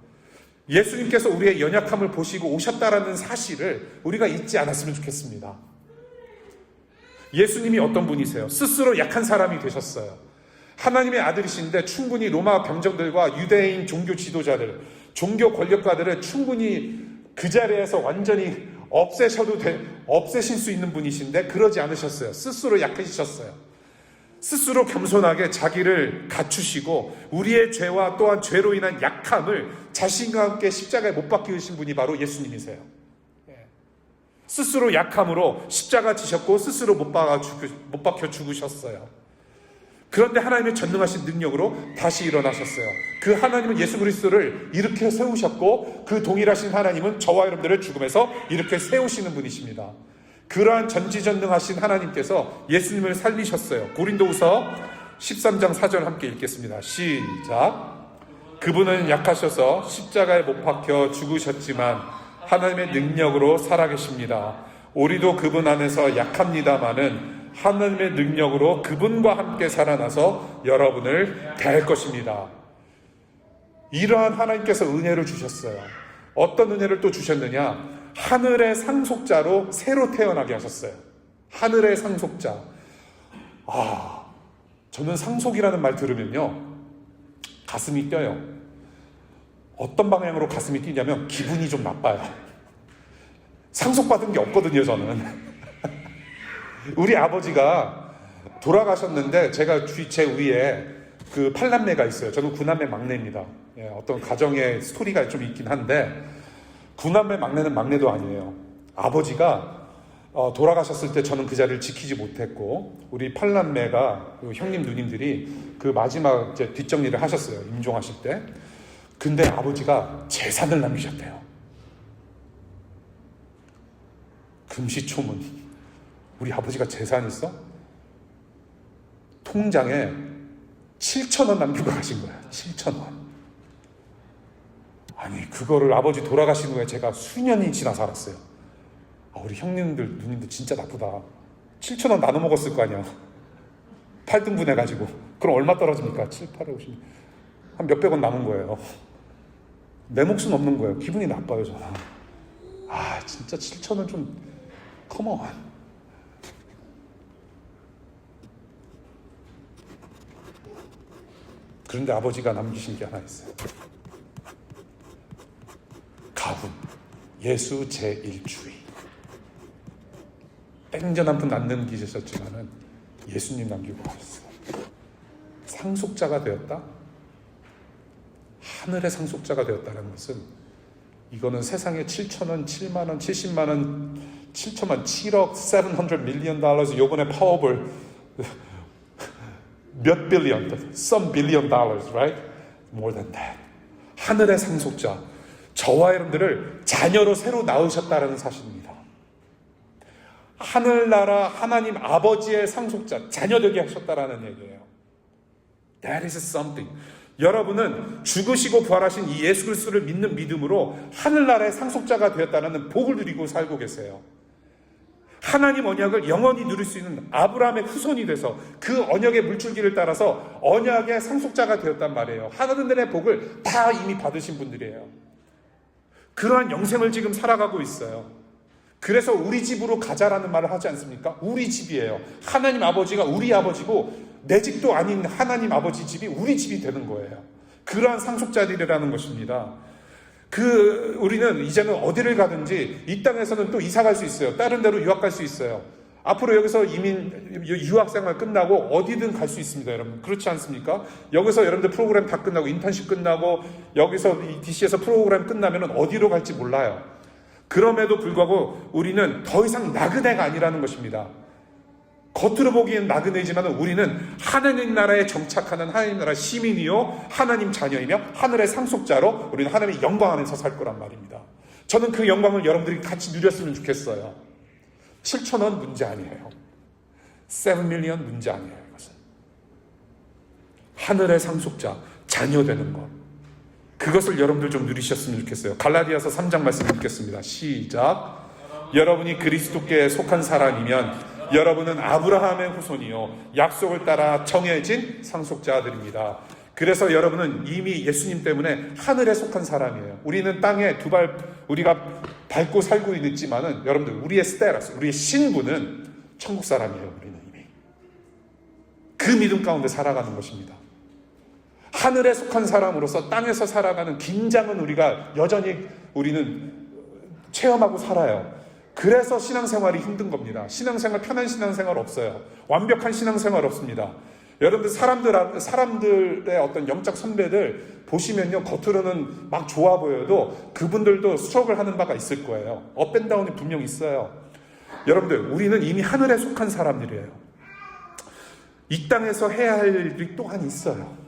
예수님께서 우리의 연약함을 보시고 오셨다라는 사실을 우리가 잊지 않았으면 좋겠습니다. 예수님이 어떤 분이세요? 스스로 약한 사람이 되셨어요. 하나님의 아들이신데 충분히 로마 병정들과 유대인 종교 지도자들, 종교 권력가들을 충분히 그 자리에서 완전히 없애실 수 있는 분이신데 그러지 않으셨어요. 스스로 약해지셨어요. 스스로 겸손하게 자기를 갖추시고 우리의 죄와 또한 죄로 인한 약함을 자신과 함께 십자가에 못 박히신 분이 바로 예수님이세요. 스스로 약함으로 십자가 지셨고 스스로 못 박혀 죽으셨어요. 그런데 하나님의 전능하신 능력으로 다시 일어나셨어요. 그 하나님은 예수 그리스도를 이렇게 세우셨고 그 동일하신 하나님은 저와 여러분들을 죽음에서 이렇게 세우시는 분이십니다. 그러한 전지전능하신 하나님께서 예수님을 살리셨어요. 고린도후서 13장 4절 함께 읽겠습니다. 시작. 그분은 약하셔서 십자가에 못 박혀 죽으셨지만 하나님의 능력으로 살아계십니다. 우리도 그분 안에서 약합니다마는 하나님의 능력으로 그분과 함께 살아나서 여러분을 대할 것입니다. 이러한 하나님께서 은혜를 주셨어요. 어떤 은혜를 또 주셨느냐? 하늘의 상속자로 새로 태어나게 하셨어요. 하늘의 상속자. 저는 상속이라는 말 들으면요 가슴이 뛰어요. 어떤 방향으로 가슴이 뛰냐면 기분이 좀 나빠요. 상속받은 게 없거든요, 저는. 우리 아버지가 돌아가셨는데 제가 제 위에 그 8남매가 있어요. 저는 9남매 막내입니다. 어떤 가정의 스토리가 좀 있긴 한데 9남매 막내는 막내도 아니에요. 아버지가 돌아가셨을 때 저는 그 자리를 지키지 못했고 우리 8남매가 그 형님 누님들이 그 마지막 이제 뒷정리를 하셨어요. 임종하실 때. 근데 아버지가 재산을 남기셨대요. 금시초문. 우리 아버지가 재산이 있어? 통장에 7,000원 남기고 가신 거예요. 7,000원. 아니 그거를 아버지 돌아가신 후에 제가 수년이 지나서 알았어요. 우리 형님들 누님들 진짜 나쁘다. 7,000원 나눠 먹었을 거 아니야. 8등분 해가지고. 그럼 얼마 떨어집니까? 7, 8에 50. 한 몇백 원 남은 거예요. 내 몫은 없는 거예요. 기분이 나빠요 저는. 진짜 7,000원 좀 컴온. 그런데 아버지가 남기신 게 하나 있어요. 가훈, 예수 제1주의. 땡전 한 푼 안 남기셨지만은 예수님 남기고 가셨어요. 상속자가 되었다? 하늘의 상속자가 되었다는 것은 이거는 세상에 7,000원, 7만원, 70만원, 7천만, 7억, 700 million dollars 요번에 파워볼 몇 빌리언, some billion dollars, right? More than that. 하늘의 상속자, 저와 여러분들을 자녀로 새로 낳으셨다는 사실입니다. 하늘나라 하나님 아버지의 상속자, 자녀 되게 하셨다라는 얘기예요. That is something. 여러분은 죽으시고 부활하신 이 예수 그리스도를 믿는 믿음으로 하늘나라의 상속자가 되었다는 복을 누리고 살고 계세요. 하나님 언약을 영원히 누릴 수 있는 아브라함의 후손이 돼서 그 언약의 물줄기를 따라서 언약의 상속자가 되었단 말이에요. 하나님의 복을 다 이미 받으신 분들이에요. 그러한 영생을 지금 살아가고 있어요. 그래서 우리 집으로 가자라는 말을 하지 않습니까? 우리 집이에요. 하나님 아버지가 우리 아버지고 내 집도 아닌 하나님 아버지 집이 우리 집이 되는 거예요. 그러한 상속자들이라는 것입니다. 우리는 이제는 어디를 가든지 이 땅에서는 또 이사 갈 수 있어요. 다른 데로 유학 갈 수 있어요. 앞으로 여기서 유학생활 끝나고 어디든 갈 수 있습니다, 여러분. 그렇지 않습니까? 여기서 여러분들 프로그램 다 끝나고 인턴십 끝나고 여기서 이 DC에서 프로그램 끝나면 어디로 갈지 몰라요. 그럼에도 불구하고 우리는 더 이상 나그네가 아니라는 것입니다. 겉으로 보기엔 나그네지만 우리는 하나님 나라에 정착하는 하나님 나라 시민이요 하나님 자녀이며 하늘의 상속자로 우리는 하나님의 영광 안에서 살 거란 말입니다. 저는 그 영광을 여러분들이 같이 누렸으면 좋겠어요. 7,000원 문제 아니에요. 7 밀리언 문제 아니에요. 이것은 하늘의 상속자, 자녀 되는 것, 그것을 여러분들 좀 누리셨으면 좋겠어요. 갈라디아서 3장 말씀 읽겠습니다. 시작. 여러분이 그리스도께 속한 사람이면 여러분은 아브라함의 후손이요 약속을 따라 정해진 상속자들입니다. 그래서 여러분은 이미 예수님 때문에 하늘에 속한 사람이에요. 우리는 땅에 우리가 밟고 살고 있지만은 여러분들 우리의 스테러스, 우리의 신분은 천국 사람이에요. 우리는 이미 그 믿음 가운데 살아가는 것입니다. 하늘에 속한 사람으로서 땅에서 살아가는 긴장은 우리가 여전히 우리는 체험하고 살아요. 그래서 신앙생활이 힘든 겁니다. 편한 신앙생활 없어요. 완벽한 신앙생활 없습니다. 여러분들 사람들의 어떤 영적 선배들 보시면요, 겉으로는 막 좋아 보여도 그분들도 스트럭을 하는 바가 있을 거예요. 업앤다운이 분명 있어요. 여러분들 우리는 이미 하늘에 속한 사람들이에요. 이 땅에서 해야 할 일이 또한 있어요.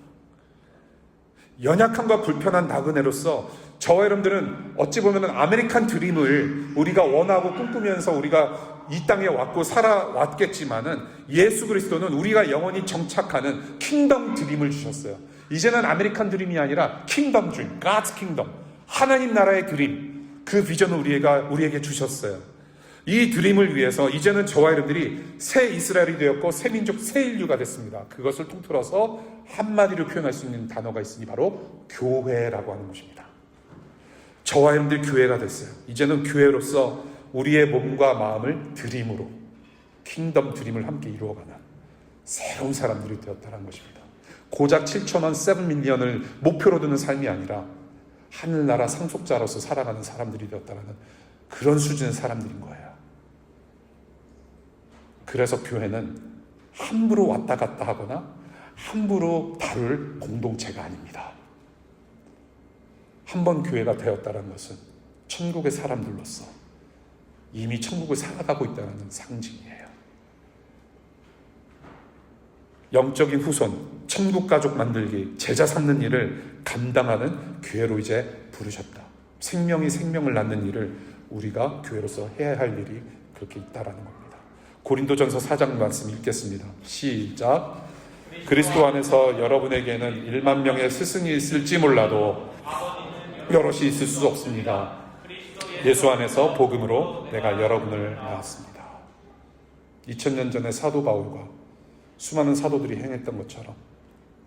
연약함과 불편한 나그네로서 저와 여러분들은 어찌 보면 아메리칸 드림을 우리가 원하고 꿈꾸면서 우리가 이 땅에 왔고 살아왔겠지만은 예수 그리스도는 우리가 영원히 정착하는 킹덤 드림을 주셨어요. 이제는 아메리칸 드림이 아니라 킹덤 드림, God's 킹덤, 하나님 나라의 드림, 그 비전을 우리에게 주셨어요. 이 드림을 위해서 이제는 저와 여러분들이 새 이스라엘이 되었고 새 민족, 새 인류가 됐습니다. 그것을 통틀어서 한마디로 표현할 수 있는 단어가 있으니 바로 교회라고 하는 것입니다. 저와 여러분들 교회가 됐어요. 이제는 교회로서 우리의 몸과 마음을 드림으로 킹덤 드림을 함께 이루어가는 새로운 사람들이 되었다는 것입니다. 고작 7,000원 7 밀리언을 목표로 두는 삶이 아니라 하늘나라 상속자로서 살아가는 사람들이 되었다는 그런 수준의 사람들인 거예요. 그래서 교회는 함부로 왔다 갔다 하거나 함부로 다룰 공동체가 아닙니다. 한번 교회가 되었다는 것은 천국의 사람들로서 이미 천국을 살아가고 있다는 상징이에요. 영적인 후손, 천국 가족 만들기, 제자 삼는 일을 감당하는 교회로 이제 부르셨다. 생명이 생명을 낳는 일을 우리가 교회로서 해야 할 일이 그렇게 있다라는 겁니다. 고린도전서 4장 말씀 읽겠습니다. 시작. 그리스도 안에서 여러분에게는 1만 명의 스승이 있을지 몰라도 여럿이 있을 수 없습니다. 예수 안에서 복음으로 내가 여러분을 낳았습니다. 2000년 전에 사도 바울과 수많은 사도들이 행했던 것처럼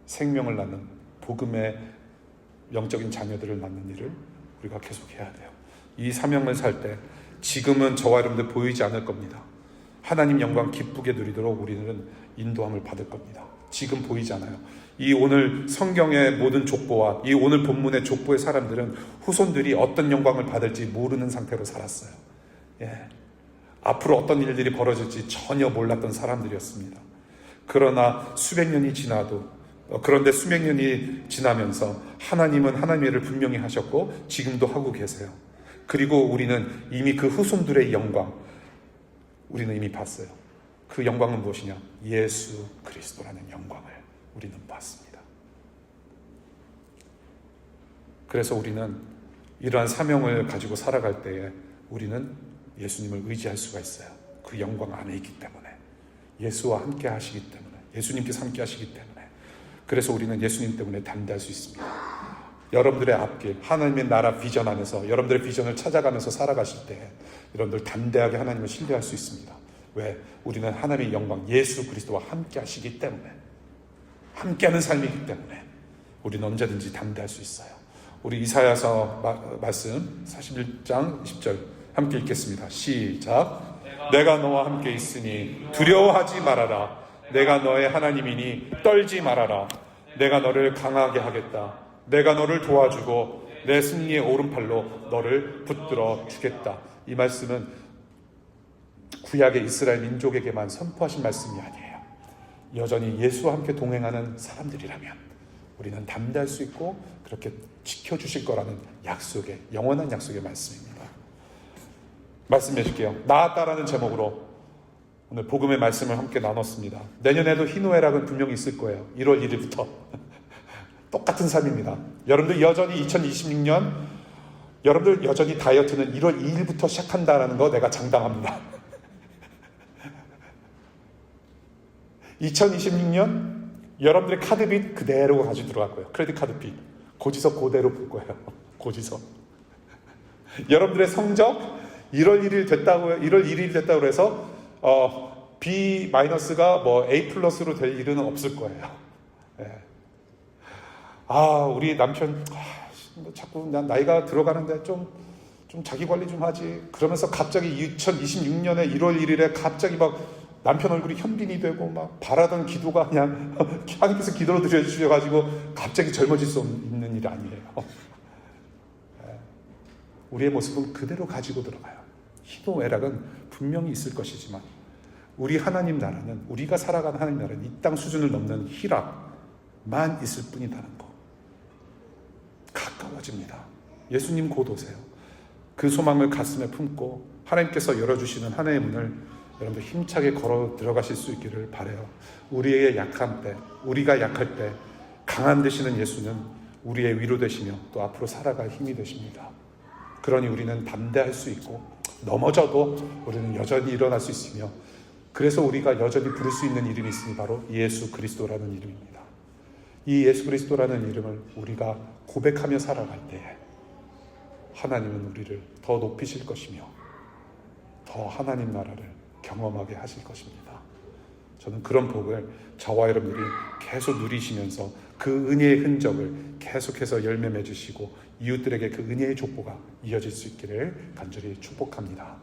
생명을 낳는 복음의 영적인 자녀들을 낳는 일을 우리가 계속해야 돼요. 이 사명을 살 때 지금은 저와 여러분들 보이지 않을 겁니다. 하나님 영광 기쁘게 누리도록 우리는 인도함을 받을 겁니다. 지금 보이지 않아요. 이 오늘 성경의 모든 족보와 이 오늘 본문의 족보의 사람들은 후손들이 어떤 영광을 받을지 모르는 상태로 살았어요. 앞으로 어떤 일들이 벌어질지 전혀 몰랐던 사람들이었습니다. 그러나 수백 년이 지나도 그런데 수백 년이 지나면서 하나님은 하나님의 일을 분명히 하셨고 지금도 하고 계세요. 그리고 우리는 이미 그 후손들의 영광 우리는 이미 봤어요. 그 영광은 무엇이냐? 예수 그리스도라는 영광을 우리는 봤습니다. 그래서 우리는 이러한 사명을 가지고 살아갈 때에 우리는 예수님을 의지할 수가 있어요. 그 영광 안에 있기 때문에, 예수와 함께 하시기 때문에, 예수님께서 함께 하시기 때문에. 그래서 우리는 예수님 때문에 담대할 수 있습니다. 여러분들의 앞길, 하나님의 나라 비전 안에서 여러분들의 비전을 찾아가면서 살아가실 때 여러분들 담대하게 하나님을 신뢰할 수 있습니다. 왜? 우리는 하나님의 영광 예수 그리스도와 함께 하시기 때문에, 함께하는 삶이기 때문에 우리는 언제든지 담대할 수 있어요. 우리 이사야서 말씀 41장 10절 함께 읽겠습니다. 시작. 내가 너와 함께 있으니 두려워하지 말아라. 내가 너의 하나님이니 떨지 말아라. 내가 너를 강하게 하겠다. 내가 너를 도와주고 내 승리의 오른팔로 너를 붙들어 주겠다. 이 말씀은 구약의 이스라엘 민족에게만 선포하신 말씀이 아니에요. 여전히 예수와 함께 동행하는 사람들이라면 우리는 담대할 수 있고 그렇게 지켜주실 거라는 약속의, 영원한 약속의 말씀입니다. 말씀해 줄게요. 나았다라는 제목으로 오늘 복음의 말씀을 함께 나눴습니다. 내년에도 희노애락은 분명히 있을 거예요. 1월 1일부터 똑같은 삶입니다. 여러분들 여전히 2026년 여러분들 여전히 다이어트는 1월 2일부터 시작한다라는 거 내가 장담합니다. 2026년 여러분들의 카드빚 그대로 가지고 들어갈 거예요. 크레딧 카드 빚 고지서 그대로 풀 거예요. 고지서. 여러분들의 성적 1월 1일 됐다고요. 1월 1일 됐다고 해서 B 마이너스가 뭐 A 플러스로 될 일은 없을 거예요. 네. 우리 남편 자꾸 난 나이가 들어가는데 좀 자기 관리 좀 하지. 그러면서 갑자기 2026년에 1월 1일에 갑자기 막 남편 얼굴이 현빈이 되고 막 바라던 기도가 그냥 하나님께서 기도로 드려주셔가지고 갑자기 젊어질 수 있는 일 아니에요. 우리의 모습은 그대로 가지고 들어가요. 희노애락은 분명히 있을 것이지만 우리 하나님 나라는, 우리가 살아가는 하나님 나라는 이 땅 수준을 넘는 희락만 있을 뿐이라는 거. 가까워집니다. 예수님 곧 오세요. 그 소망을 가슴에 품고 하나님께서 열어주시는 하나의 문을 여러분들 힘차게 걸어 들어가실 수 있기를 바라요. 우리의 약한 때, 우리가 약할 때 강한 되시는 예수는 우리의 위로 되시며 또 앞으로 살아갈 힘이 되십니다. 그러니 우리는 담대할 수 있고 넘어져도 우리는 여전히 일어날 수 있으며 그래서 우리가 여전히 부를 수 있는 이름이 있으니 바로 예수 그리스도라는 이름입니다. 이 예수 그리스도라는 이름을 우리가 고백하며 살아갈 때에 하나님은 우리를 더 높이실 것이며 더 하나님 나라를 경험하게 하실 것입니다. 저는 그런 복을 저와 여러분들이 계속 누리시면서 그 은혜의 흔적을 계속해서 열매 맺으시고 이웃들에게 그 은혜의 족보가 이어질 수 있기를 간절히 축복합니다.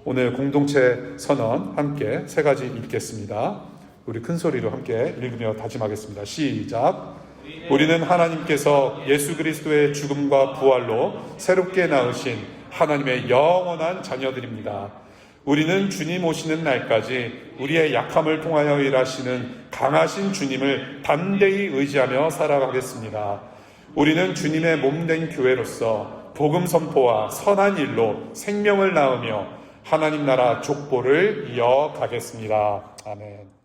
오늘 공동체 선언 함께 세 가지 읽겠습니다. 우리 큰 소리로 함께 읽으며 다짐하겠습니다. 시작. 우리는 하나님께서 예수 그리스도의 죽음과 부활로 새롭게 낳으신 하나님의 영원한 자녀들입니다. 우리는 주님 오시는 날까지 우리의 약함을 통하여 일하시는 강하신 주님을 담대히 의지하며 살아가겠습니다. 우리는 주님의 몸된 교회로서 복음 선포와 선한 일로 생명을 낳으며 하나님 나라 족보를 이어가겠습니다. 아멘.